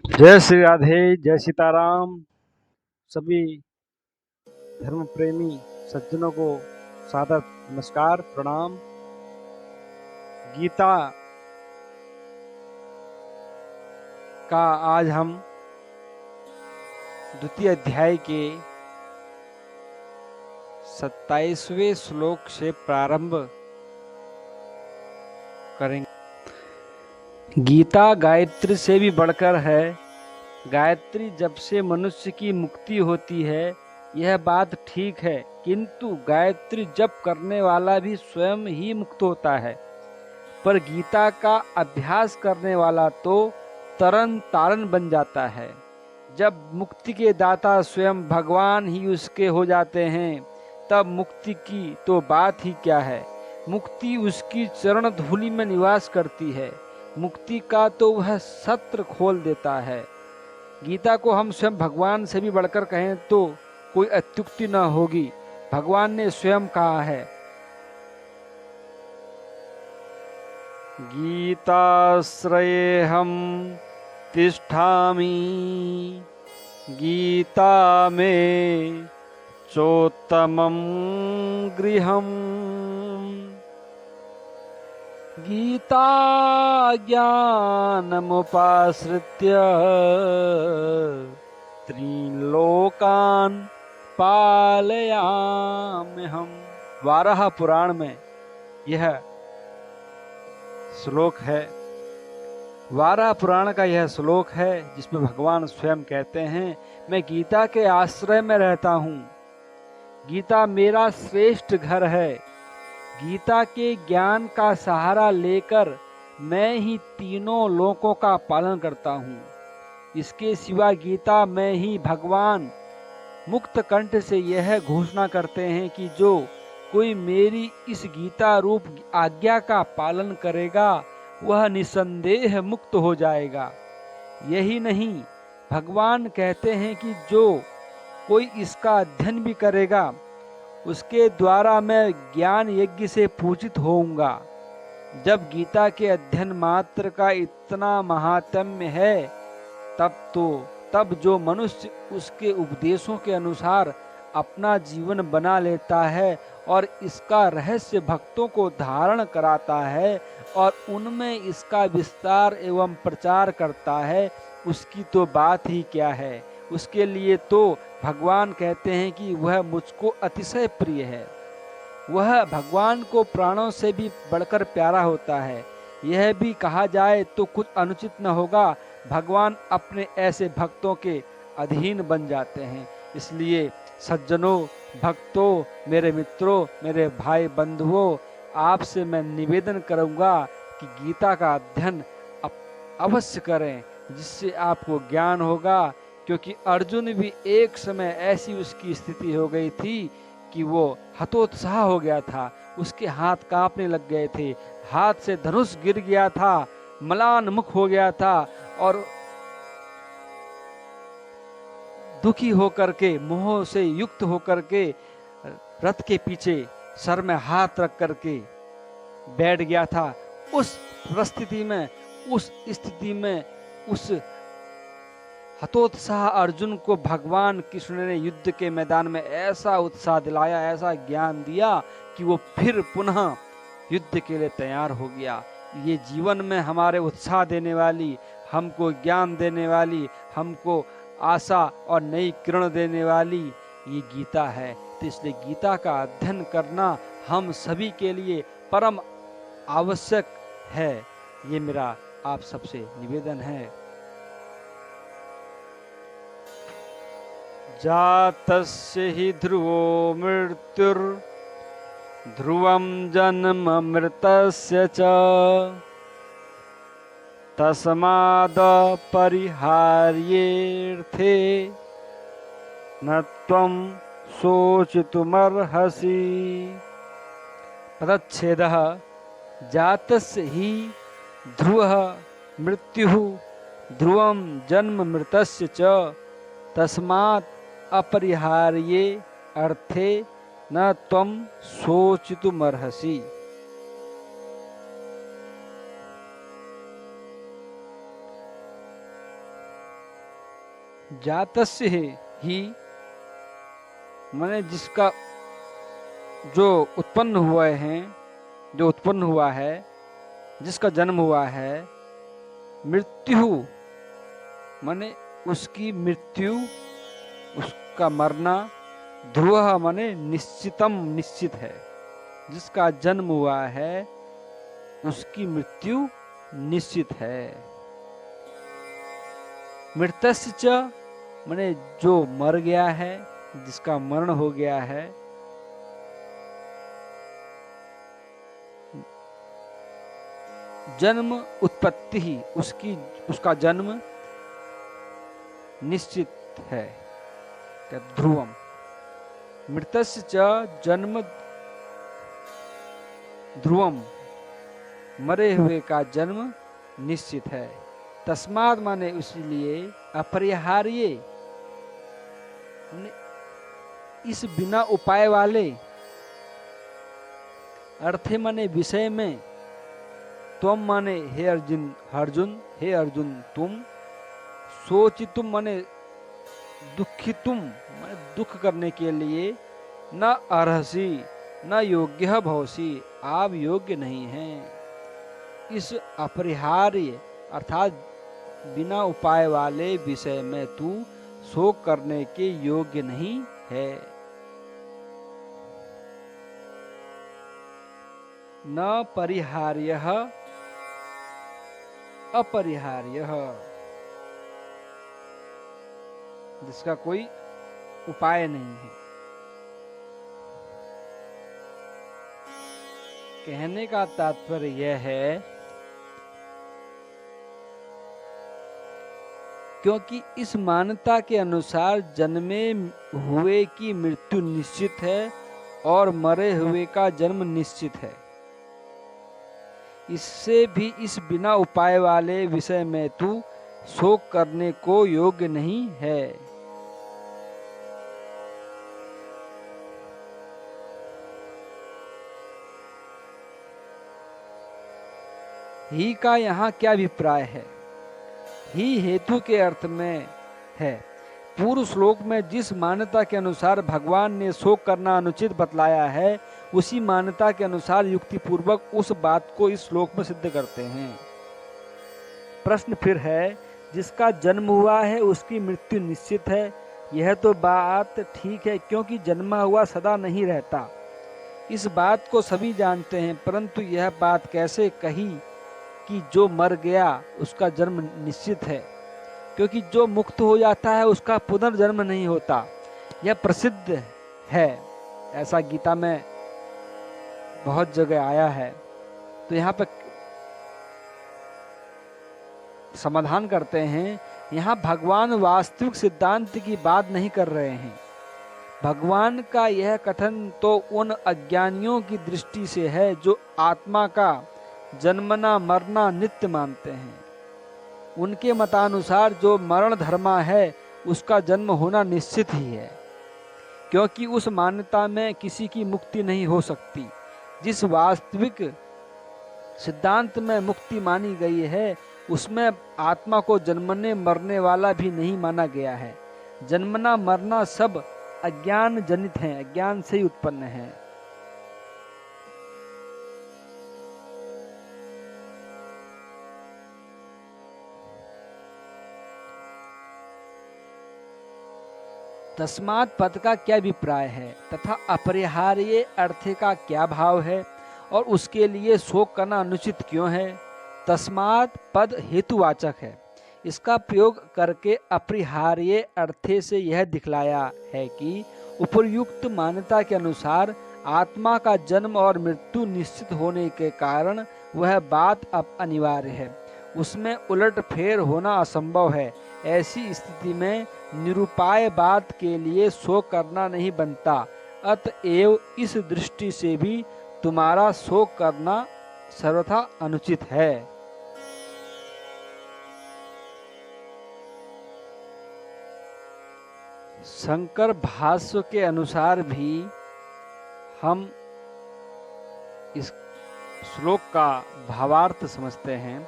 जय श्री राधे, जय सीताराम। सभी धर्म प्रेमी सज्जनों को सादर नमस्कार, प्रणाम। गीता का आज हम द्वितीय अध्याय के 27वें श्लोक से प्रारंभ करेंगे। गीता गायत्री से भी बढ़कर है। गायत्री जब से मनुष्य की मुक्ति होती है, यह बात ठीक है, किंतु गायत्री जप करने वाला भी स्वयं ही मुक्त होता है। पर गीता का अभ्यास करने वाला तो तरन तारन बन जाता है। जब मुक्ति के दाता स्वयं भगवान ही उसके हो जाते हैं, तब मुक्ति की तो बात ही क्या है। मुक्ति उसकी चरण धूलि में निवास करती है। मुक्ति का तो वह सत्र खोल देता है। गीता को हम स्वयं भगवान से भी बढ़कर कहें तो कोई अत्युक्ति न होगी। भगवान ने स्वयं कहा है, गीताश्रयेऽहं तिष्ठामि, गीता मे चोत्तमं गृहम्। गीता ज्ञानमुपाश्रित्य त्रिलोकान् पालयाम्यहम्। वाराह पुराण में यह श्लोक है। वाराह पुराण का यह श्लोक है जिसमें भगवान स्वयं कहते हैं, मैं गीता के आश्रय में रहता हूँ। गीता मेरा श्रेष्ठ घर है। गीता के ज्ञान का सहारा लेकर मैं ही तीनों लोकों का पालन करता हूँ। इसके सिवा गीता में ही भगवान मुक्त कंठ से यह घोषणा करते हैं कि जो कोई मेरी इस गीता रूप आज्ञा का पालन करेगा, वह निसंदेह मुक्त हो जाएगा। यही नहीं, भगवान कहते हैं कि जो कोई इसका अध्ययन भी करेगा, उसके द्वारा मैं ज्ञान यज्ञ से पूजित होऊंगा। जब गीता के अध्ययन मात्र का इतना महात्म्य है, तब जो मनुष्य उसके उपदेशों के अनुसार अपना जीवन बना लेता है और इसका रहस्य भक्तों को धारण कराता है और उनमें इसका विस्तार एवं प्रचार करता है, उसकी तो बात ही क्या है। उसके लिए तो भगवान कहते हैं कि वह मुझको अतिशय प्रिय है। वह भगवान को प्राणों से भी बढ़कर प्यारा होता है। यह भी कहा जाए तो कुछ अनुचित न होगा, भगवान अपने ऐसे भक्तों के अधीन बन जाते हैं। इसलिए सज्जनों, भक्तों, मेरे मित्रों, मेरे भाई बंधुओं, आपसे मैं निवेदन करूंगा कि गीता का अध्ययन अवश्य करें, जिससे आपको ज्ञान होगा। क्योंकि अर्जुन भी एक समय ऐसी उसकी स्थिति हो गई थी कि वो हतोत्साह हो गया था। उसके हाथ कांपने लग गए थे, हाथ से धनुष गिर गया था, मलान मुख हो गया था और दुखी होकर के, मोह से युक्त होकर के रथ के पीछे सर में हाथ रख करके बैठ गया था। उस स्थिति में उस हतोत्साह अर्जुन को भगवान कृष्ण ने युद्ध के मैदान में ऐसा उत्साह दिलाया, ऐसा ज्ञान दिया कि वो फिर पुनः युद्ध के लिए तैयार हो गया। ये जीवन में हमारे उत्साह देने वाली, हमको ज्ञान देने वाली, हमको आशा और नई किरण देने वाली ये गीता है। तो इसलिए गीता का अध्ययन करना हम सभी के लिए परम आवश्यक है। ये मेरा आप सबसे निवेदन है। जातस्य हि ध्रुवो मृत्युर्ध्रुवं जन्म मृतस्य च, तस्मादपरिहार्येऽर्थे न त्वं शोचितुमर्हसि। पदच्छेदः जातस्य हि ध्रुवः मृत्युः ध्रुवं जन्म मृतस्य च, तस्मात् अपरिहार्ये अर्थे न त्वं शोचितुमर्हसि। जातस्य ही माने जिसका जो उत्पन्न हुए हैं, जो उत्पन्न हुआ है, जिसका जन्म हुआ है, मृत्यु माने उसकी मृत्यु, उसका मरना, ध्रुव माने निश्चितम निश्चित है, जिसका जन्म हुआ है उसकी मृत्यु निश्चित है। मृतस्य च माने जो मर गया है, जिसका मरण हो गया है, जन्म उत्पत्ति ही उसका जन्म निश्चित है, क्या ध्रुवम। मृतस्य च जन्म ध्रुवम, मरे हुए का जन्म निश्चित है। तस्मात् माने इसलिए, अपरिहार्य इस बिना उपाय वाले, अर्थे माने विषय में, त्वम माने हे अर्जुन, हे अर्जुन तुम, सोचितुम माने दुखितुम माने दुख करने के लिए, न अर्हसि न योग्य भवसि, आप योग्य नहीं हैं। इस अपरिहार्य अर्थात बिना उपाय वाले विषय में तू शोक करने के योग्य नहीं है। न परिहार्य अपरिहार्य, जिसका कोई उपाय नहीं है। कहने का तात्पर्य यह है क्योंकि इस मान्यता के अनुसार जन्मे हुए की मृत्यु निश्चित है और मरे हुए का जन्म निश्चित है, इससे भी इस बिना उपाय वाले विषय में तू शोक करने को योग्य नहीं है। ही का यहाँ क्या अभिप्राय है? ही हेतु के अर्थ में है। पूर्व श्लोक में जिस मान्यता के अनुसार भगवान ने शोक करना अनुचित बतलाया है, उसी मान्यता के अनुसार युक्ति पूर्वक उस बात को इस श्लोक में सिद्ध करते हैं। प्रश्न फिर है, जिसका जन्म हुआ है उसकी मृत्यु निश्चित है। यह तो बात ठीक है, क्योंकि जन्मा हुआ सदा नहीं रहता, इस बात को सभी जानते हैं। परंतु यह बात कैसे कही कि जो मर गया उसका जन्म निश्चित है, क्योंकि जो मुक्त हो जाता है उसका पुनर्जन्म नहीं होता। यह प्रसिद्ध है, ऐसा गीता में बहुत जगह आया है। तो यहाँ पर समाधान करते हैं, यहाँ भगवान वास्तविक सिद्धांत की बात नहीं कर रहे हैं। भगवान का यह कथन तो उन अज्ञानियों की दृष्टि से है जो आत्मा का जन्मना मरना नित्य मानते हैं। उनके मतानुसार जो मरण धर्मा है उसका जन्म होना निश्चित ही है, क्योंकि उस मान्यता में किसी की मुक्ति नहीं हो सकती। जिस वास्तविक सिद्धांत में मुक्ति मानी गई है उसमें आत्मा को जन्मने मरने वाला भी नहीं माना गया है। जन्मना मरना सब अज्ञान जनित हैं, अज्ञान से ही उत्पन्न है। तस्मात् पद का क्या अभिप्राय है तथा अपरिहार्य अर्थ का क्या भाव है और उसके लिए शोक करना अनुचित क्यों है? तस्मात् पद हेतुवाचक है। इसका प्रयोग करके अपरिहार्य अर्थ से यह दिखलाया है कि उपर्युक्त मान्यता के अनुसार आत्मा का जन्म और मृत्यु निश्चित होने के कारण वह बात अब अनिवार्य है, उसमें उलट फेर होना असंभव है। ऐसी स्थिति में निरुपाय बात के लिए शोक करना नहीं बनता। अतएव इस दृष्टि से भी तुम्हारा शोक करना सर्वथा अनुचित है। शंकर भाष्य के अनुसार भी हम इस श्लोक का भावार्थ समझते हैं।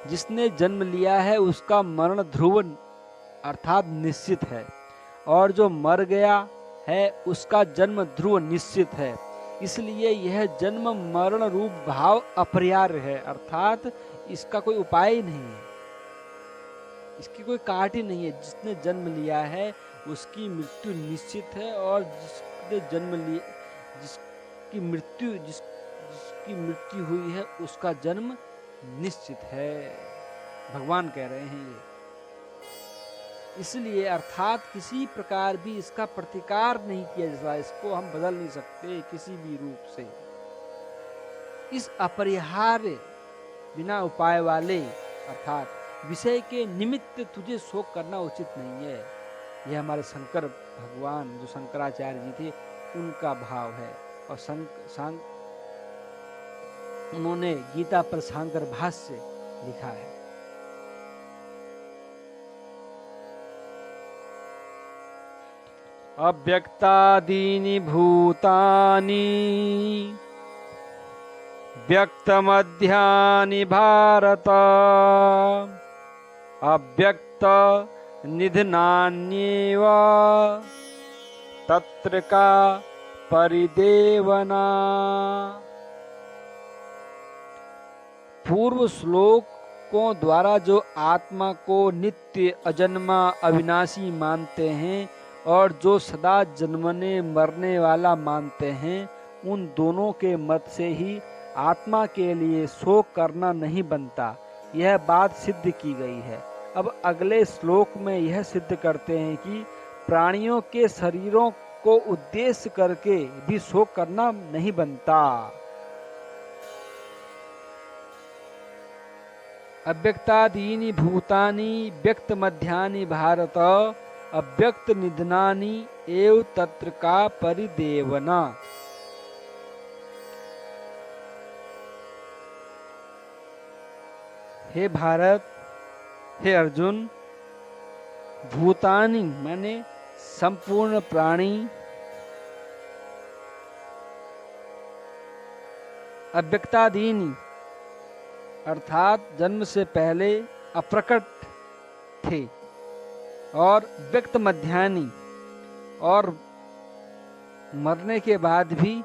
जिसने जन्म लिया है उसका मरण ध्रुव अर्थात निश्चित है, और जो मर गया है उसका जन्म ध्रुव निश्चित है। इसलिए यह जन्म मरण रूप भाव अपरिहार्य है, अर्थात इसका कोई उपाय ही नहीं है, इसकी कोई काट ही नहीं है। जिसने जन्म लिया है उसकी मृत्यु निश्चित है, और जिसने जन्म लिया जिसकी मृत्यु हुई है उसका जन्म निश्चित है, भगवान कह रहे हैं ये। इसलिए अर्थात किसी प्रकार भी इसका प्रतिकार नहीं किया जा सकता, इसको हम बदल नहीं सकते किसी भी रूप से। इस अपरिहार्य बिना उपाय वाले अर्थात विषय के निमित्त तुझे शोक करना उचित नहीं है। यह हमारे शंकर भगवान जो शंकराचार्य जी थे उनका भाव है, और उन्होंने गीता पर शांकर भाष्य लिखा है। अव्यक्तादीनि भूतानि व्यक्तमध्यानि भारत अव्यक्त निधनान्येव तत्र का परिदेवना। पूर्व श्लोकों द्वारा जो आत्मा को नित्य अजन्मा अविनाशी मानते हैं और जो सदा जन्मने मरने वाला मानते हैं, उन दोनों के मत से ही आत्मा के लिए शोक करना नहीं बनता, यह बात सिद्ध की गई है। अब अगले श्लोक में यह सिद्ध करते हैं कि प्राणियों के शरीरों को उद्देश्य करके भी शोक करना नहीं बनता। अव्यक्तादीनि भूतानि व्यक्त मध्यानि भारत अव्यक्त निधनानि एव तत्र का परिदेवना। हे भारत, हे अर्जुन, भूतानि माने संपूर्ण प्राणी, अव्यक्तादीनि अर्थात जन्म से पहले अप्रकट थे, और व्यक्त मध्यानि और मरने के बाद भी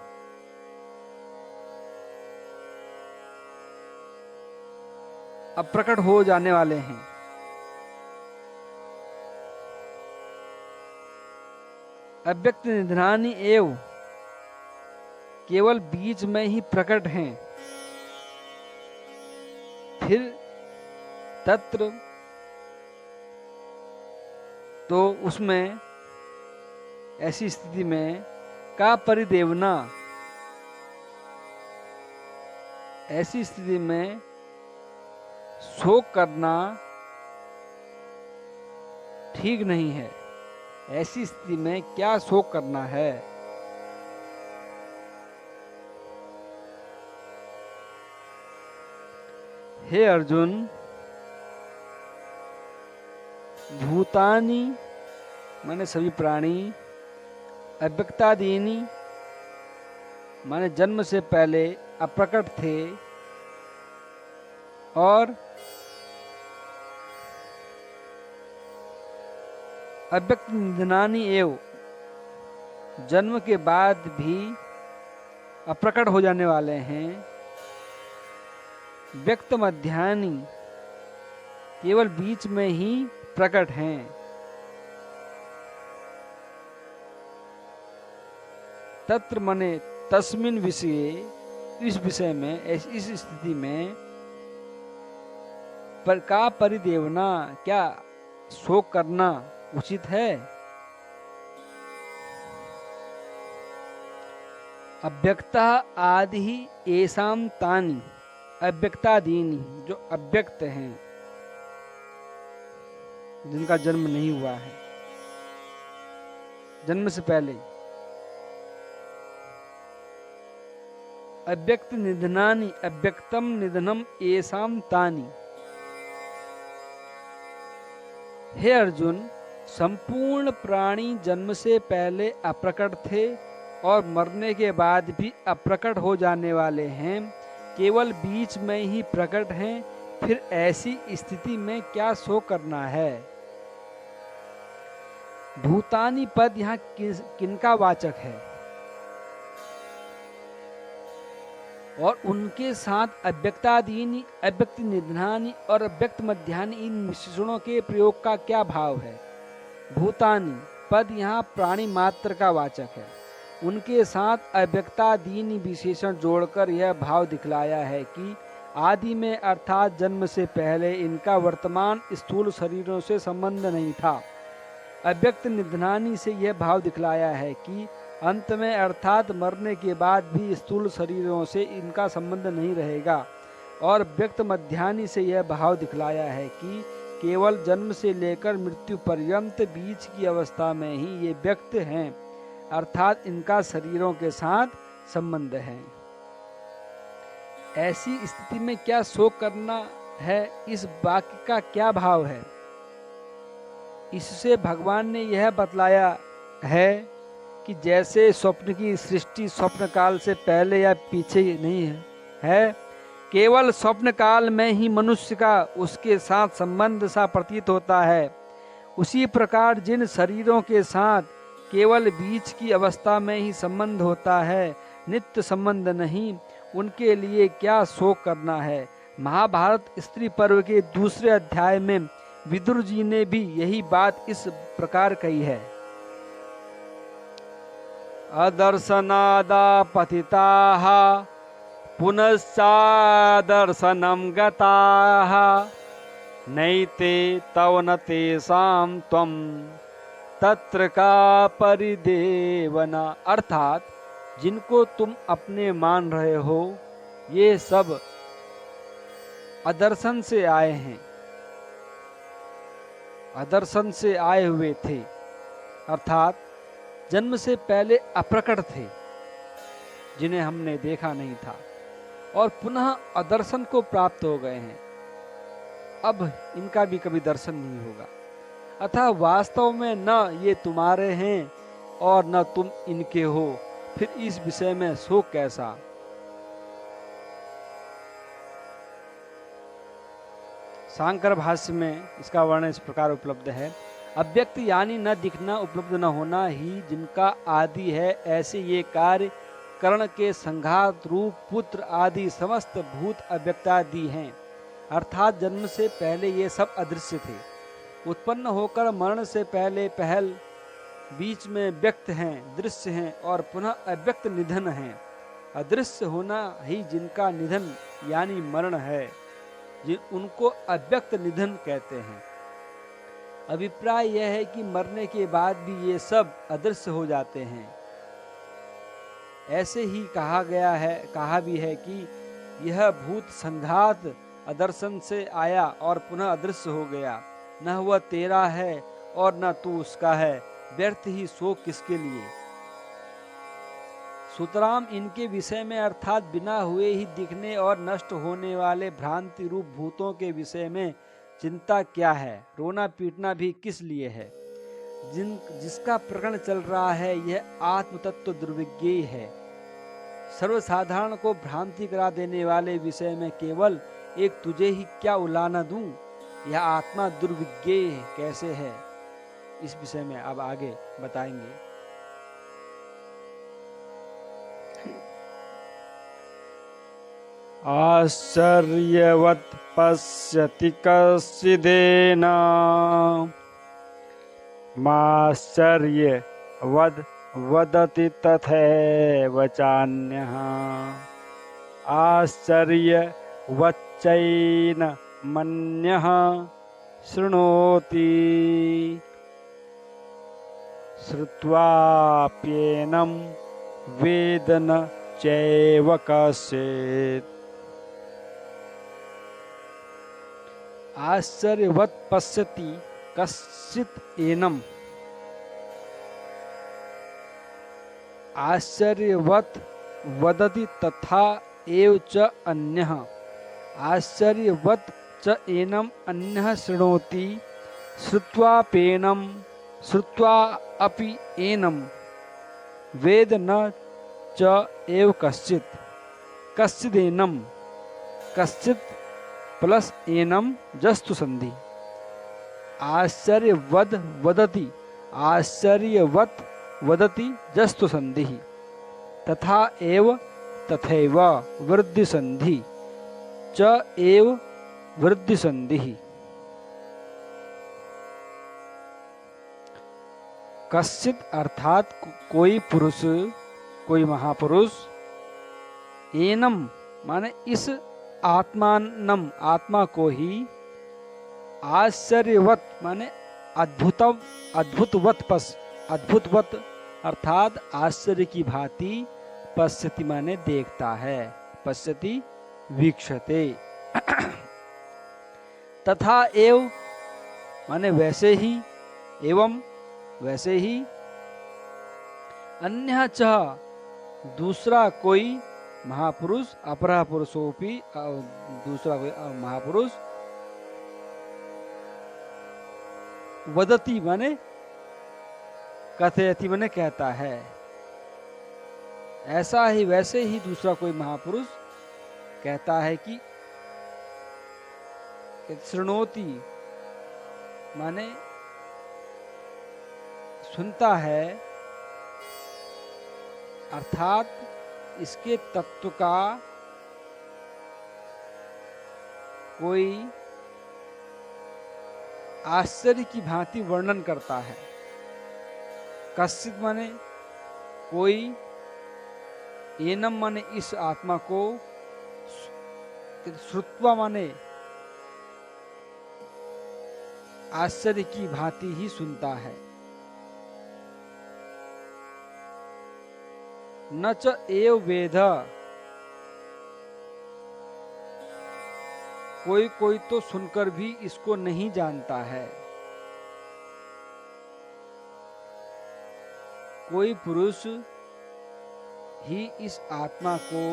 अप्रकट हो जाने वाले हैं। अव्यक्त निधनानि एव केवल बीच में ही प्रकट हैं, फिर तत्र तो उसमें ऐसी स्थिति में का परिदेवना, ऐसी स्थिति में शोक करना ठीक नहीं है। ऐसी स्थिति में क्या शोक करना है? हे अर्जुन, भूतानि माने सभी प्राणी, अव्यक्तादीनि माने जन्म से पहले अप्रकट थे, और अव्यक्त निधनानि एव जन्म के बाद भी अप्रकट हो जाने वाले हैं। व्यक्त मध्यानि केवल बीच में ही प्रकट हैं। तत्र मने तस्मिन विषये, इस विषय में, इस स्थिति में पर का परिदेवना क्या शोक करना उचित है? अव्यक्ता आदि ही एसाम तानि अव्यक्तादीनि, जो अव्यक्त हैं, जिनका जन्म नहीं हुआ है, जन्म से पहले। अव्यक्त निधनानि अव्यक्तम निधनम एसाम तानि। हे अर्जुन, संपूर्ण प्राणी जन्म से पहले अप्रकट थे और मरने के बाद भी अप्रकट हो जाने वाले हैं, केवल बीच में ही प्रकट हैं, फिर ऐसी स्थिति में क्या शोक करना है? भूतानी पद यहाँ किनका वाचक है? और उनके साथ अव्यक्तादीनि, अव्यक्त निधनानि और अव्यक्त मध्यानि इन विशेषणों के प्रयोग का क्या भाव है? भूतानी पद यहाँ प्राणी मात्र का वाचक है। उनके साथ अव्यक्तादीनि विशेषण जोड़कर यह भाव दिखलाया है कि आदि में अर्थात जन्म से पहले इनका वर्तमान स्थूल शरीरों से संबंध नहीं था। अव्यक्त निधनानी से यह भाव दिखलाया है कि अंत में अर्थात मरने के बाद भी स्थूल शरीरों से इनका संबंध नहीं रहेगा। और व्यक्त मध्यानि से यह भाव दिखलाया है कि केवल जन्म से लेकर मृत्यु पर्यंत बीच की अवस्था में ही ये व्यक्त हैं, अर्थात इनका शरीरों के साथ संबंध है। ऐसी स्थिति में क्या शोक करना है? इस वाक्य का क्या भाव है? इससे भगवान ने यह बतलाया है कि जैसे स्वप्न की सृष्टि स्वप्न काल से पहले या पीछे नहीं है, केवल स्वप्न काल में ही मनुष्य का उसके साथ संबंध सा प्रतीत होता है, उसी प्रकार जिन शरीरों के साथ केवल बीच की अवस्था में ही संबंध होता है, नित्य संबंध नहीं, उनके लिए क्या शोक करना है। महाभारत स्त्री पर्व के दूसरे अध्याय में विदुर जी ने भी यही बात इस प्रकार कही है। अदर्शनादा पतिताः पुनश्चादर्शनं गताः नैते तव न तेषां त्वं तत्र का परिदेवना। अर्थात जिनको तुम अपने मान रहे हो ये सब अदर्शन से आए हैं, अदर्शन से आए हुए थे, अर्थात जन्म से पहले अप्रकट थे, जिन्हें हमने देखा नहीं था और पुनः अदर्शन को प्राप्त हो गए हैं। अब इनका भी कभी दर्शन नहीं होगा। अतः वास्तव में न ये तुम्हारे हैं और न तुम इनके हो, फिर इस विषय में शोक कैसा। शांकर भाष्य में इसका वर्णन इस प्रकार उपलब्ध है। अव्यक्त यानी न दिखना, उपलब्ध न होना ही जिनका आदि है, ऐसे ये कार्य कर्ण के संघात रूप पुत्र आदि समस्त भूत अव्यक्तादि हैं, अर्थात जन्म से पहले ये सब अदृश्य थे, उत्पन्न होकर मरण से पहले पहल बीच में व्यक्त हैं, दृश्य हैं और पुनः अव्यक्त निधन हैं। अदृश्य होना ही जिनका निधन यानी मरण है, उनको अव्यक्त निधन कहते हैं। अभिप्राय यह है कि मरने के बाद भी ये सब अदृश्य हो जाते हैं। ऐसे ही कहा भी है कि यह भूत संघात अदर्शन से आया और पुनः अदृश्य हो गया, न वह तेरा है और न तू उसका है, व्यर्थ ही शोक किसके लिए। सुतराम इनके विषय में अर्थात बिना हुए ही दिखने और नष्ट होने वाले भ्रांति रूप भूतों के विषय में चिंता क्या है, रोना पीटना भी किस लिए है। जिसका प्रकरण चल रहा है यह आत्म तत्व दुर्विज्ञेय है। सर्वसाधारण को भ्रांति करा देने वाले विषय में केवल एक तुझे ही क्या उलाना दूं, यह आत्मा दुर्विज्ञेय कैसे है, इस विषय में अब आगे बताएंगे। आश्चर्यवत् पश्यति कश्चिदेन माश्चर्यवद् वदति तथैव चान्यः आश्चर्यवच्चैन मन्यः शृणोति श्रुत्वाप्येनं वेद न चैव कश्चित्। आश्चर्यवत् पश्यति कश्चित् एनम्, आश्चर्यवत् वदति तथा एव च अन्यः, आश्चर्यवत् च एनम् अन्यः शृणोति श्रुत्वाप्येनं श्रुत्वा अपि एनं वेद न च एव कश्चित्। कश्चिदेनं, कश्चित् प्लस एनम जस्तु संधि। आश्चर्यवद वदति आश्चर्यवत् वदति जस्तु संधिः तथा एव तथैव वृद्धि संधि च एव वृद्धि संधिः। कश्चित अर्थात कोई पुरुष, कोई महापुरुष, एनम माने इस आत्मानम आत्मा को ही, आश्चर्यवत माने अद्भुतवत अर्थात आश्चर्य की भांति, पश्यति माने देखता है, पश्यति वीक्षते। तथा एव माने वैसे ही, एवं वैसे ही, अन्य च दूसरा कोई महापुरुष, अपरा पुरुषोपि दूसरा कोई महापुरुष, वदति माने कथयति माने कहता है, ऐसा ही वैसे ही दूसरा कोई महापुरुष कहता है कि शृणोति माने सुनता है, अर्थात इसके तत्व का कोई आश्चर्य की भांति वर्णन करता है। कश्चित माने कोई, एनम माने इस आत्मा को, श्रुत्वा माने आश्चर्य की भांति ही सुनता है। न च एव वेद, कोई कोई तो सुनकर भी इसको नहीं जानता है। कोई पुरुष ही इस आत्मा को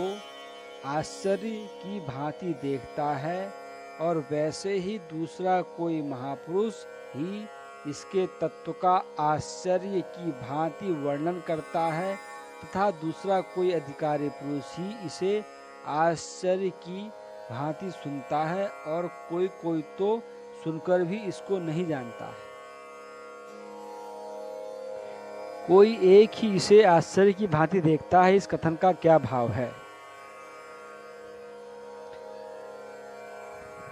आश्चर्य की भांति देखता है और वैसे ही दूसरा कोई महापुरुष ही इसके तत्व का आश्चर्य की भांति वर्णन करता है, तथा दूसरा कोई अधिकारी पुरुष ही इसे आश्चर्य की भांति सुनता है, और कोई कोई तो सुनकर भी इसको नहीं जानता है। कोई एक ही इसे आश्चर्य की भांति देखता है। इस कथन का क्या भाव है?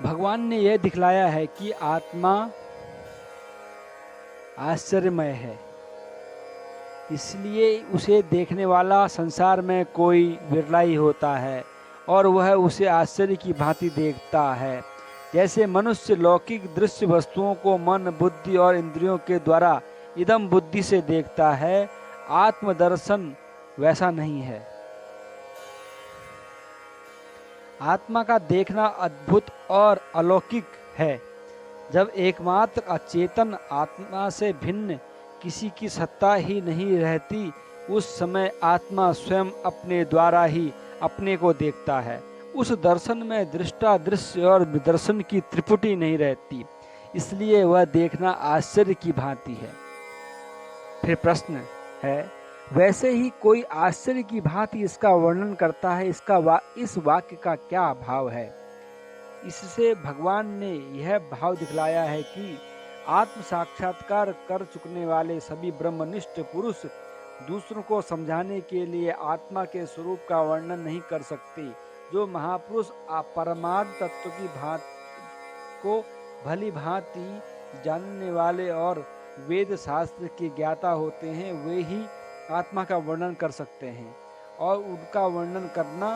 भगवान ने यह दिखलाया है कि आत्मा आश्चर्यमय है, इसलिए उसे देखने वाला संसार में कोई विरला ही होता है और वह उसे आश्चर्य की भांति देखता है। जैसे मनुष्य लौकिक दृश्य वस्तुओं को मन, बुद्धि और इंद्रियों के द्वारा इदम बुद्धि से देखता है, आत्मदर्शन वैसा नहीं है। आत्मा का देखना अद्भुत और अलौकिक है। जब एकमात्र अचेतन आत्मा से भिन्न किसी की सत्ता ही नहीं रहती, उस समय आत्मा स्वयं अपने द्वारा ही अपने को देखता है। उस दर्शन में दृष्टा, दृश्य और दर्शन की त्रिपुटी नहीं रहती, इसलिए वह देखना आश्चर्य की भांति है। फिर प्रश्न है, वैसे ही कोई आश्चर्य की भांति इसका वर्णन करता है, इस वाक्य का क्या भाव है? इससे भगवान ने यह भाव दिखलाया है कि आत्म साक्षात्कार कर चुकने वाले सभी ब्रह्मनिष्ठ पुरुष दूसरों को समझाने के लिए आत्मा के स्वरूप का वर्णन नहीं कर सकते। जो महापुरुष परमार्थ तत्व की को भली भांति जानने वाले और वेद शास्त्र के ज्ञाता होते हैं, वे ही आत्मा का वर्णन कर सकते हैं, और उनका वर्णन करना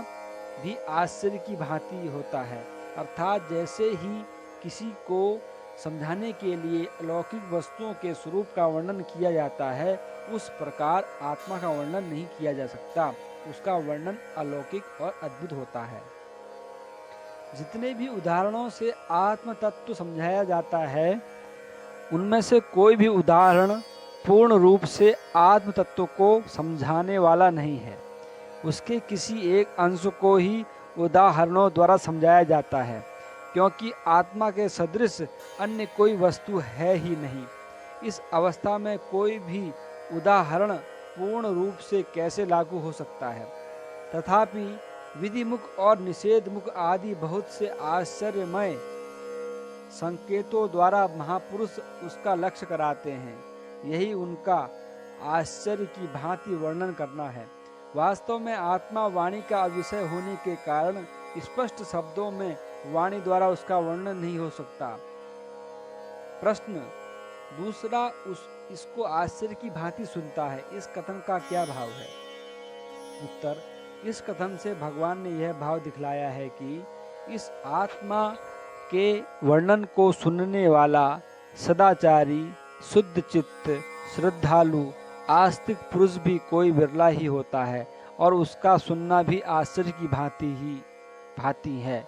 भी आश्चर्य की भांति होता है। अर्थात जैसे ही किसी को समझाने के लिए अलौकिक वस्तुओं के स्वरूप का वर्णन किया जाता है, उस प्रकार आत्मा का वर्णन नहीं किया जा सकता। उसका वर्णन अलौकिक और अद्भुत होता है। जितने भी उदाहरणों से आत्म तत्व समझाया जाता है, उनमें से कोई भी उदाहरण पूर्ण रूप से आत्म तत्व को समझाने वाला नहीं है। उसके किसी एक अंश को ही उदाहरणों द्वारा समझाया जाता है, क्योंकि आत्मा के सदृश अन्य कोई वस्तु है ही नहीं। इस अवस्था में कोई भी उदाहरण पूर्ण रूप से कैसे लागू हो सकता है? तथापि विधि मुख और निषेध मुख आदि बहुत से आश्चर्यमय संकेतों द्वारा महापुरुष उसका लक्ष्य कराते हैं। यही उनका आश्चर्य की भांति वर्णन करना है। वास्तव में आत्मा वाणी का विषय होने के कारण स्पष्ट शब्दों में वाणी द्वारा उसका वर्णन नहीं हो सकता। प्रश्न दूसरा, इसको आश्चर्य की भांति सुनता है, इस कथन का क्या भाव है? उत्तर, इस कथन से भगवान ने यह भाव दिखलाया है कि इस आत्मा के वर्णन को सुनने वाला सदाचारी, शुद्ध चित्त, श्रद्धालु, आस्तिक पुरुष भी कोई बिरला ही होता है और उसका सुनना भी आश्चर्य की भांति है।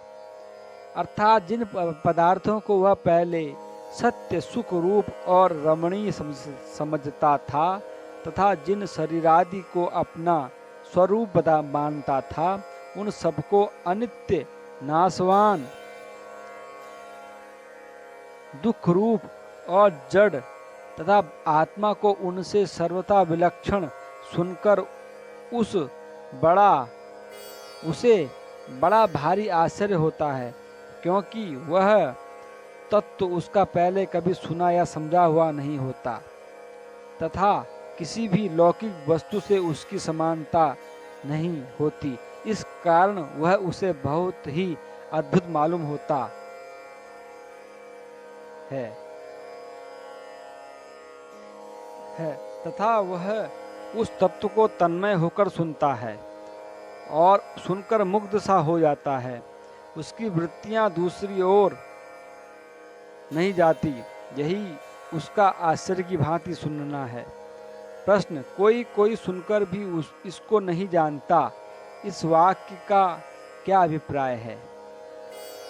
अर्थात जिन पदार्थों को वह पहले सत्य, सुख रूप और रमणीय समझता था तथा जिन शरीरादि को अपना स्वरूप मानता था, उन सबको अनित्य, नाशवान, दुख रूप और जड़ तथा आत्मा को उनसे सर्वथा विलक्षण सुनकर उसे बड़ा भारी आश्चर्य होता है, क्योंकि वह तत्व उसका पहले कभी सुना या समझा हुआ नहीं होता तथा किसी भी लौकिक वस्तु से उसकी समानता नहीं होती। इस कारण वह उसे बहुत ही अद्भुत मालूम होता है तथा वह उस तत्व को तन्मय होकर सुनता है और सुनकर मुग्ध सा हो जाता है। उसकी वृत्तियां दूसरी ओर नहीं जाती। यही उसका आश्चर्य की भांति सुनना है। प्रश्न, कोई सुनकर भी इसको नहीं जानता, इस वाक्य का क्या अभिप्राय है?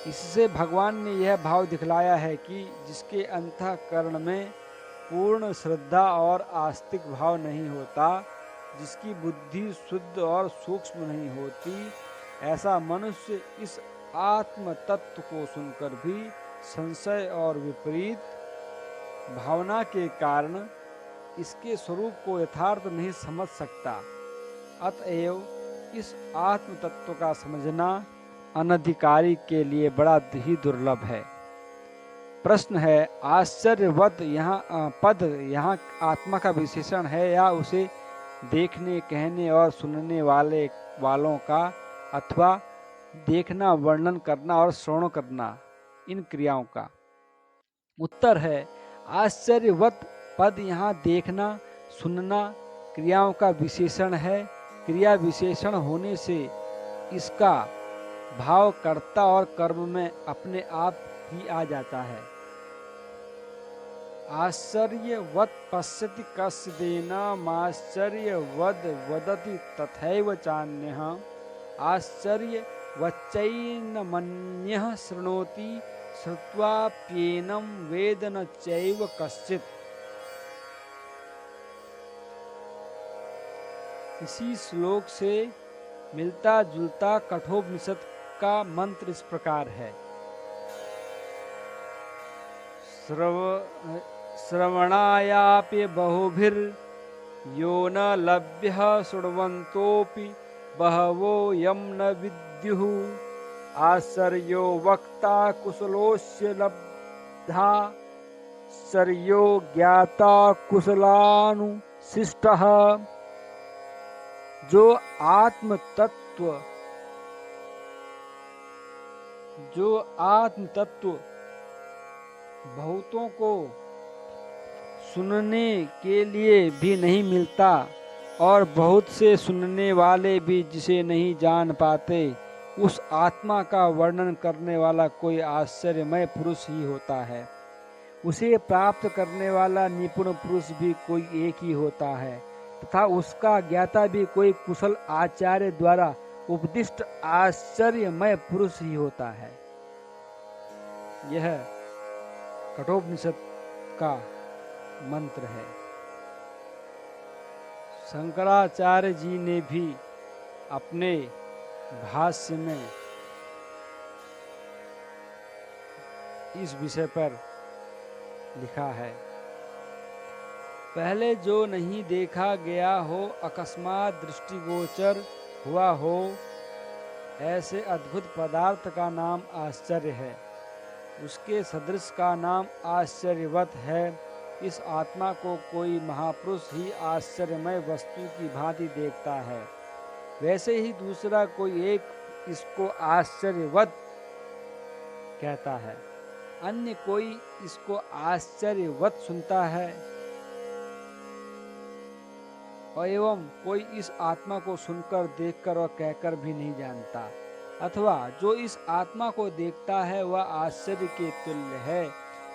इससे भगवान ने यह भाव दिखलाया है कि जिसके अंतःकरण में पूर्ण श्रद्धा और आस्तिक भाव नहीं होता, जिसकी बुद्धि शुद्ध और सूक्ष्म नहीं होती, ऐसा मनुष्य इस आत्म तत्व को सुनकर भी संशय और विपरीत भावना के कारण इसके स्वरूप को यथार्थ नहीं समझ सकता। अतएव इस आत्म तत्व का समझना अनधिकारी के लिए बड़ा ही दुर्लभ है। प्रश्न है, आश्चर्यवत पद यहाँ आत्मा का विशेषण है या उसे देखने, कहने और सुनने वालों का अथवा देखना, वर्णन करना और श्रवण करना, इन क्रियाओं का? उत्तर है, आश्चर्यवत पद यहाँ देखना, सुनना क्रियाओं का विशेषण है। क्रिया विशेषण होने से इसका भाव कर्ता और कर्म में अपने आप ही आ जाता है। आश्चर्यवत पश्यति कस्यदेनामाश्चर्यवद वदति तथैव चान्यः आश्चर्यवच्चैनमन्यः शृणोति श्रुत्वाप्येनं वेद न चैव कश्चित्। इसी श्लोक से मिलता जुलता कठोपनिषद का मंत्र इस प्रकार है। श्रवणायापि बहुभिर्यो न लभ्यः शृण्वन्तोऽपि बहवो यं न विद्युः आश्चर्यो वक्ता कुशलोस्य लब्धा आश्चर्यो ज्ञाता कुशलानुशिष्टः। जो आत्म तत्व बहुतों को सुनने के लिए भी नहीं मिलता और बहुत से सुनने वाले भी जिसे नहीं जान पाते, उस आत्मा का वर्णन करने वाला कोई आश्चर्यमय पुरुष ही होता है। उसे प्राप्त करने वाला निपुण पुरुष भी कोई एक ही होता है तथा उसका ज्ञाता भी कोई कुशल आचार्य द्वारा उपदिष्ट आश्चर्यमय पुरुष ही होता है। यह कठोपनिषद का मंत्र है। शंकराचार्य जी ने भी अपने भाष्य में इस विषय पर लिखा है, पहले जो नहीं देखा गया हो, अकस्मात दृष्टिगोचर हुआ हो, ऐसे अद्भुत पदार्थ का नाम आश्चर्य है। उसके सदृश का नाम आश्चर्यवत है। इस आत्मा को कोई महापुरुष ही आश्चर्यमय वस्तु की भांति देखता है, वैसे ही दूसरा कोई एक इसको आश्चर्यवत कहता है, अन्य कोई इसको आश्चर्यवत सुनता है, और एवं कोई इस आत्मा को सुनकर, देखकर और कहकर भी नहीं जानता, अथवा जो इस आत्मा को देखता है वह आश्चर्य के तुल्य है,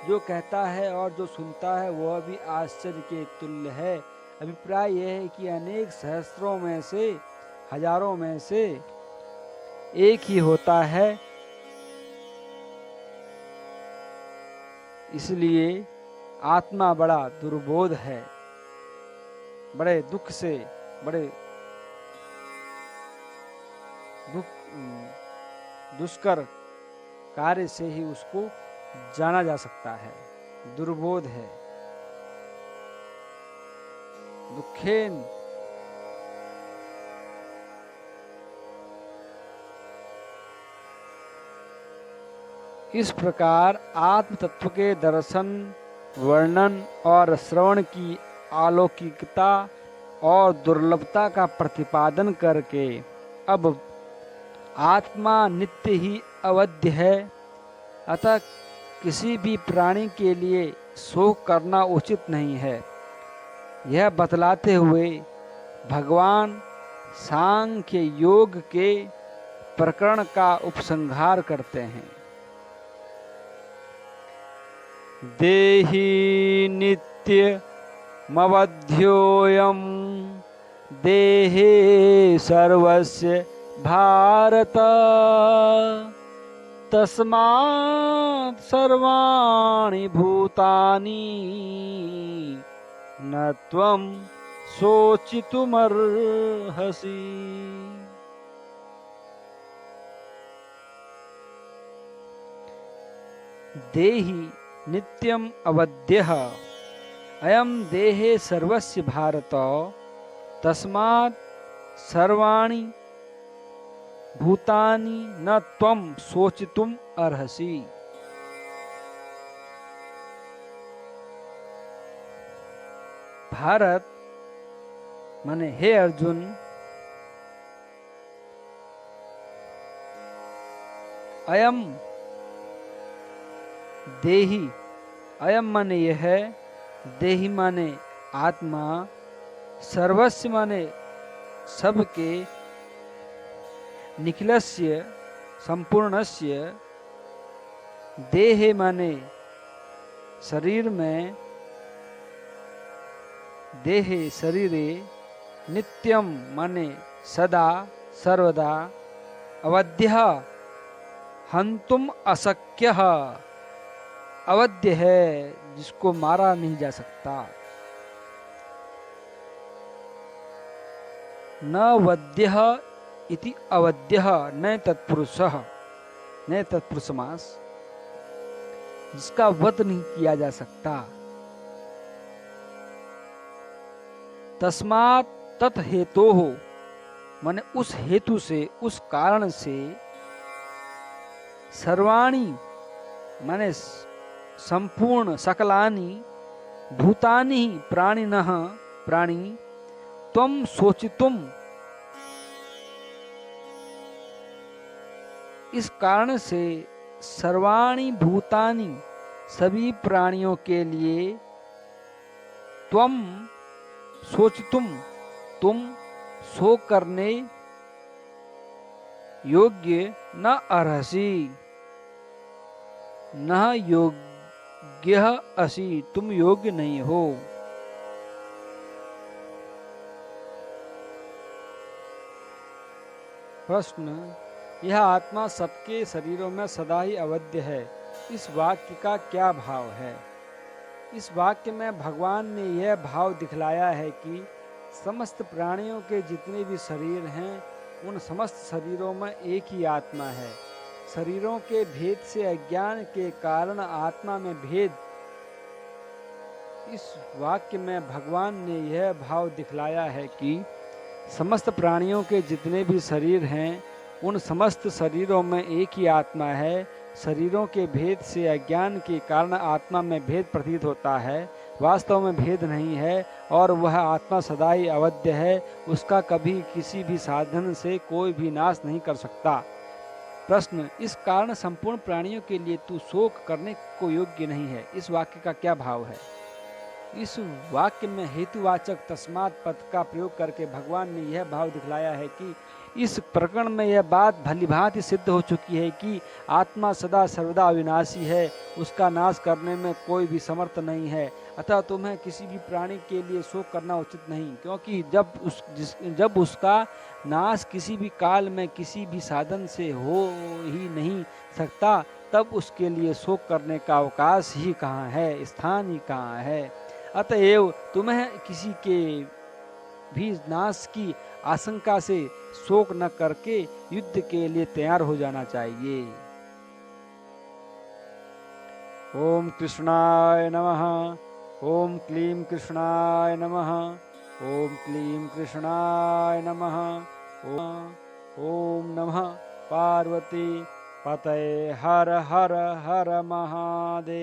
जो कहता है और जो सुनता है वह भी आश्चर्य के तुल्य है। अभिप्राय यह है कि अनेक सहस्त्रों में से, हजारों में से एक ही होता है, इसलिए आत्मा बड़ा दुर्बोध है, बड़े दुख से, बड़े दुष्कर कार्य से ही उसको जाना जा सकता है। दुर्बोध है। दुखेन इस प्रकार आत्म तत्व के दर्शन, वर्णन और श्रवण की अलौकिकता और दुर्लभता का प्रतिपादन करके अब आत्मा नित्य ही अवध्य है, अतः किसी भी प्राणी के लिए शोक करना उचित नहीं है। यह बतलाते हुए भगवान सांख्य योग के प्रकरण का उपसंहार करते हैं। देहि नित्य मवध्योऽयं देहे सर्वस्य भारत तस्मात् सर्वाणि भूतानि न त्वं शोचितुमर्हसि। देहि नित्यम अवध्यः अयम देहे सर्वस्य भारत तस्मात् सर्वाणि भूतानि न त्वं शोचितुम अर्हसि। भारत माने हे अर्जुन, अयम देहि, अयम माने यह है, देहि माने आत्मा, सर्वस्व माने सबके, निखिलस्य संपूर्णस्य, देहे माने शरीर में, देहे शरीरे, नित्यम माने सदा सर्वदा, अवध्यः हंतुम अशक्यः, अवध्य है जिसको मारा नहीं जा सकता। न वध्यः इति अवध्यः न तत्पुरुषः, न तत्पुरुष समास, जिसका वध नहीं किया जा सकता। तस्मात् तत् हेतोः माने उस हेतु से, उस कारण से, सर्वाणि माने संपूर्ण, सकलानि, भूतानि प्राणिनः प्राणी, त्वं शोचितुम इस कारण से सर्वाणि भूतानि सभी प्राणियों के लिए, त्वं शोचितुम तुम शोक करने योग्य न अर्हसि, न योग्य असि, तुम योग्य नहीं हो। प्रश्न, यह आत्मा सबके शरीरों में सदा ही अवध्य है, इस वाक्य का क्या भाव है? इस वाक्य में भगवान ने यह भाव दिखलाया है कि समस्त प्राणियों के जितने भी शरीर हैं, उन समस्त शरीरों में एक ही आत्मा है। शरीरों के भेद से अज्ञान के कारण आत्मा में भेद, इस वाक्य में भगवान ने यह भाव दिखलाया है कि समस्त प्राणियों के जितने भी शरीर हैं, उन समस्त शरीरों में एक ही आत्मा है। शरीरों के भेद से अज्ञान के कारण आत्मा में भेद प्रतीत होता है। वास्तव में भेद नहीं है और वह आत्मा सदा ही अवध्य है, उसका कभी किसी भी साधन से कोई भी नाश नहीं कर सकता। प्रश्न, इस कारण संपूर्ण प्राणियों के लिए तू शोक करने को योग्य नहीं है, इस वाक्य का क्या भाव है? इस वाक्य में हेतुवाचक तस्मात् पद का प्रयोग करके भगवान ने यह भाव दिखलाया है कि इस प्रकरण में यह बात भलीभांति सिद्ध हो चुकी है कि आत्मा सदा सर्वदा अविनाशी है, उसका नाश करने में कोई भी समर्थ नहीं है। अतः तुम्हें किसी भी प्राणी के लिए शोक करना उचित नहीं, क्योंकि जब उसका नाश किसी भी काल में किसी भी साधन से हो ही नहीं सकता, तब उसके लिए शोक करने का अवकाश ही कहाँ है, स्थान ही कहाँ है। अतएव तुम्हें किसी के भी नाश की आशंका से शोक न करके युद्ध के लिए तैयार हो जाना चाहिए। ओम कृष्णाय नमः। ओम क्लीं कृष्णाय नमः। ओम क्लीं कृष्णाय नमः। ओम नमः पार्वती पतये। हर हर हर महादेव।